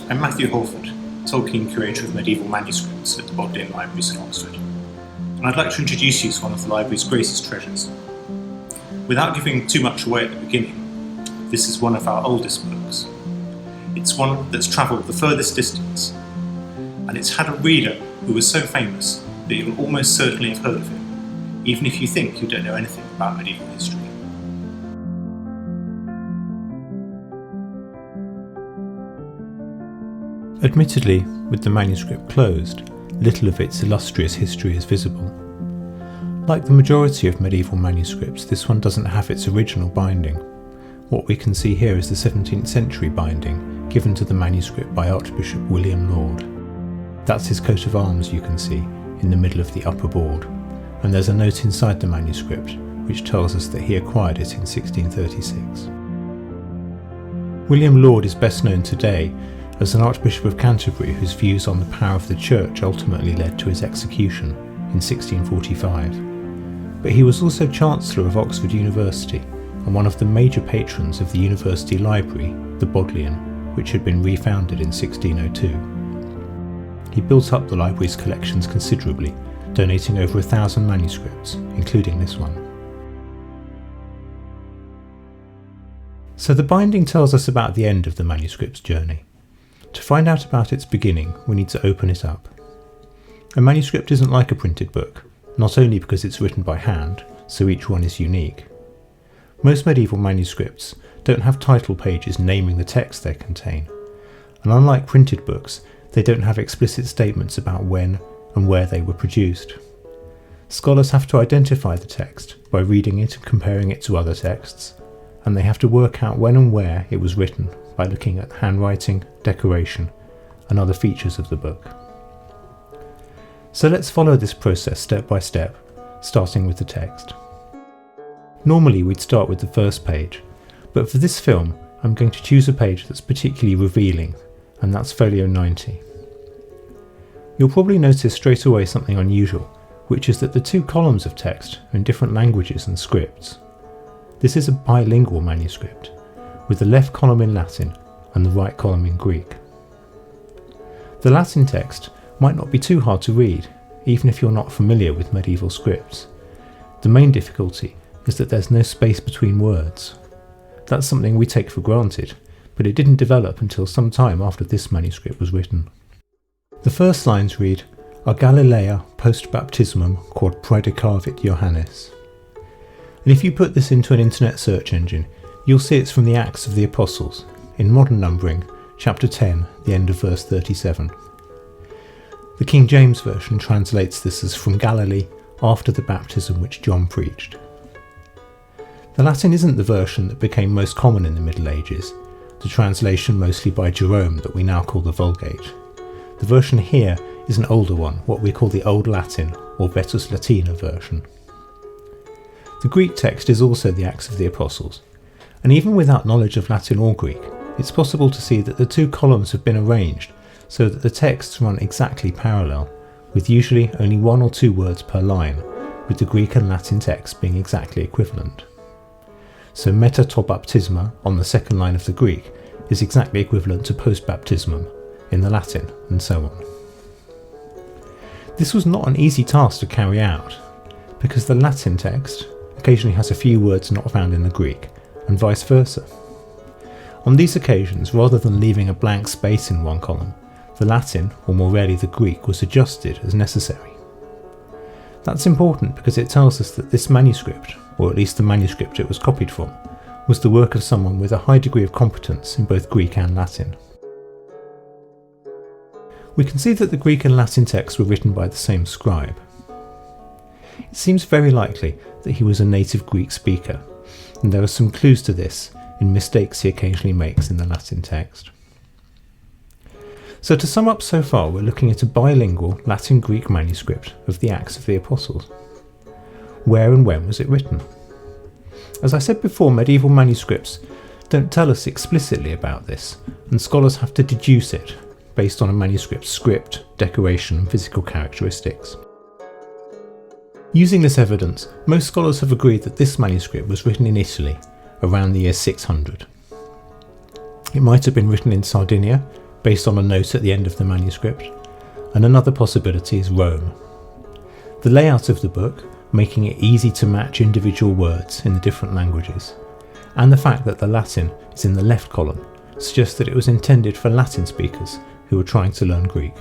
I'm Matthew Holford, Tolkien Curator of Medieval Manuscripts at the Laudian Libraries in Oxford, and I'd like to introduce you to one of the library's greatest treasures. Without giving too much away at the beginning, this is one of our oldest books. It's one that's travelled the furthest distance, and it's had a reader who was so famous that you'll almost certainly have heard of him, even if you think you don't know anything about medieval history. Admittedly, with the manuscript closed, little of its illustrious history is visible. Like the majority of medieval manuscripts, this one doesn't have its original binding. What we can see here is the 17th century binding given to the manuscript by Archbishop William Laud. That's his coat of arms you can see in the middle of the upper board, and there's a note inside the manuscript which tells us that he acquired it in 1636. William Laud is best known today as an Archbishop of Canterbury whose views on the power of the Church ultimately led to his execution in 1645. But he was also Chancellor of Oxford University and one of the major patrons of the University Library, the Bodleian, which had been refounded in 1602. He built up the library's collections considerably, donating over 1,000 manuscripts, including this one. So the binding tells us about the end of the manuscript's journey. To find out about its beginning, we need to open it up. A manuscript isn't like a printed book, not only because it's written by hand, so each one is unique. Most medieval manuscripts don't have title pages naming the text they contain, and unlike printed books, they don't have explicit statements about when and where they were produced. Scholars have to identify the text by reading it and comparing it to other texts, and they have to work out when and where it was written by looking at handwriting, decoration, and other features of the book. So let's follow this process step by step, starting with the text. Normally we'd start with the first page, but for this film I'm going to choose a page that's particularly revealing, and that's folio 90. You'll probably notice straight away something unusual, which is that the two columns of text are in different languages and scripts. This is a bilingual manuscript, with the left column in Latin and the right column in Greek. The Latin text might not be too hard to read, even if you're not familiar with medieval scripts. The main difficulty is that there's no space between words. That's something we take for granted, but it didn't develop until some time after this manuscript was written. The first lines read, "A Galilea post baptismum quod praedicavit Johannes." And if you put this into an internet search engine, you'll see it's from the Acts of the Apostles, in modern numbering, chapter 10, the end of verse 37. The King James Version translates this as "from Galilee, after the baptism which John preached." The Latin isn't the version that became most common in the Middle Ages, the translation mostly by Jerome that we now call the Vulgate. The version here is an older one, what we call the Old Latin or Vetus Latina version. The Greek text is also the Acts of the Apostles, and even without knowledge of Latin or Greek, it's possible to see that the two columns have been arranged so that the texts run exactly parallel, with usually only one or two words per line, with the Greek and Latin text being exactly equivalent. So meta to baptisma on the second line of the Greek is exactly equivalent to post baptismum in the Latin, and so on. This was not an easy task to carry out, because the Latin text occasionally has a few words not found in the Greek, and vice versa. On these occasions, rather than leaving a blank space in one column, the Latin, or more rarely the Greek, was adjusted as necessary. That's important because it tells us that this manuscript, or at least the manuscript it was copied from, was the work of someone with a high degree of competence in both Greek and Latin. We can see that the Greek and Latin texts were written by the same scribe. It seems very likely that he was a native Greek speaker, and there are some clues to this in mistakes he occasionally makes in the Latin text. So to sum up so far, we're looking at a bilingual Latin-Greek manuscript of the Acts of the Apostles. Where and when was it written? As I said before, medieval manuscripts don't tell us explicitly about this, and scholars have to deduce it based on a manuscript's script, decoration, and physical characteristics. Using this evidence, most scholars have agreed that this manuscript was written in Italy around the year 600. It might have been written in Sardinia, based on a note at the end of the manuscript, and another possibility is Rome. The layout of the book, making it easy to match individual words in the different languages, and the fact that the Latin is in the left column, suggests that it was intended for Latin speakers who were trying to learn Greek.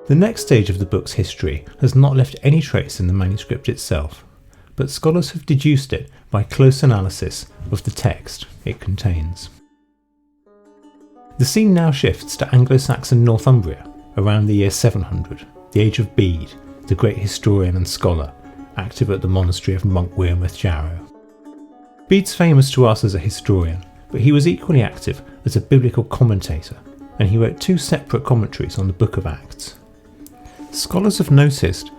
The next stage of the book's history has not left any trace in the manuscript itself, but scholars have deduced it by close analysis of the text it contains. The scene now shifts to Anglo-Saxon Northumbria around the year 700, the age of Bede, the great historian and scholar, active at the monastery of Monk Wearmouth Jarrow. Bede's famous to us as a historian, but he was equally active as a biblical commentator, and he wrote 2 separate commentaries on the Book of Acts. Scholars have noticed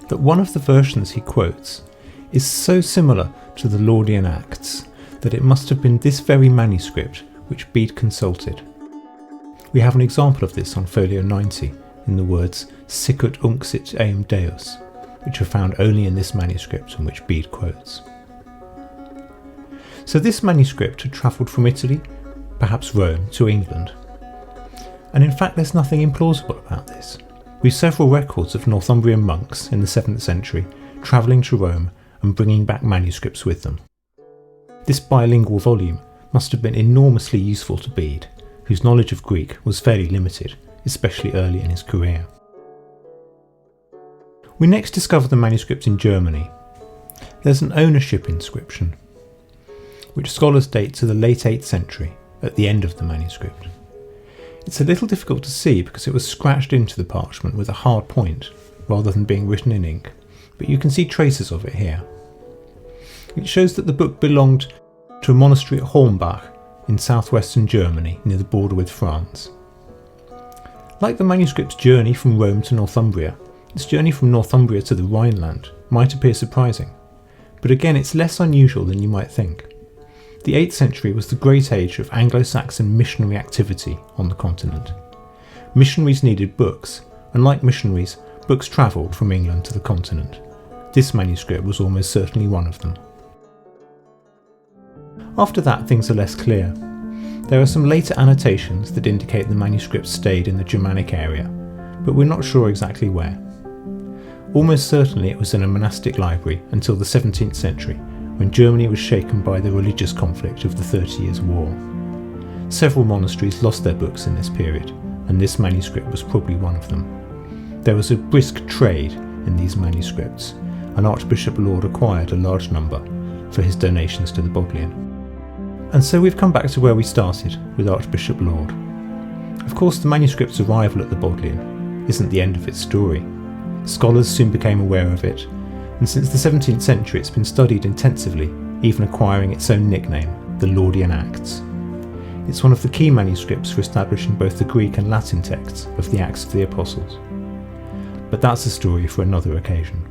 that one of the versions he quotes is so similar to the Laudian Acts that it must have been this very manuscript which Bede consulted. We have an example of this on folio 90 in the words "sicut unxit eum Deus," which are found only in this manuscript and which Bede quotes. So this manuscript had travelled from Italy, perhaps Rome, to England. And in fact there's nothing implausible about this. We've several records of Northumbrian monks in the 7th century travelling to Rome and bringing back manuscripts with them. This bilingual volume must have been enormously useful to Bede, whose knowledge of Greek was fairly limited, especially early in his career. We next discover the manuscript in Germany. There's an ownership inscription, which scholars date to the late 8th century, at the end of the manuscript. It's a little difficult to see because it was scratched into the parchment with a hard point, rather than being written in ink, but you can see traces of it here. It shows that the book belonged to a monastery at Hornbach in southwestern Germany, near the border with France. Like the manuscript's journey from Rome to Northumbria, its journey from Northumbria to the Rhineland might appear surprising, but again it's less unusual than you might think. The 8th century was the great age of Anglo-Saxon missionary activity on the continent. Missionaries needed books, and like missionaries, books travelled from England to the continent. This manuscript was almost certainly one of them. After that, things are less clear. There are some later annotations that indicate the manuscript stayed in the Germanic area, but we're not sure exactly where. Almost certainly it was in a monastic library until the 17th century, when Germany was shaken by the religious conflict of the 30 Years' War. Several monasteries lost their books in this period, and this manuscript was probably one of them. There was a brisk trade in these manuscripts, and Archbishop Laud acquired a large number for his donations to the Bodleian. And so we've come back to where we started, with Archbishop Laud. Of course, the manuscript's arrival at the Bodleian isn't the end of its story. Scholars soon became aware of it, and since the 17th century it's been studied intensively, even acquiring its own nickname, the Laudian Acts. It's one of the key manuscripts for establishing both the Greek and Latin texts of the Acts of the Apostles. But that's a story for another occasion.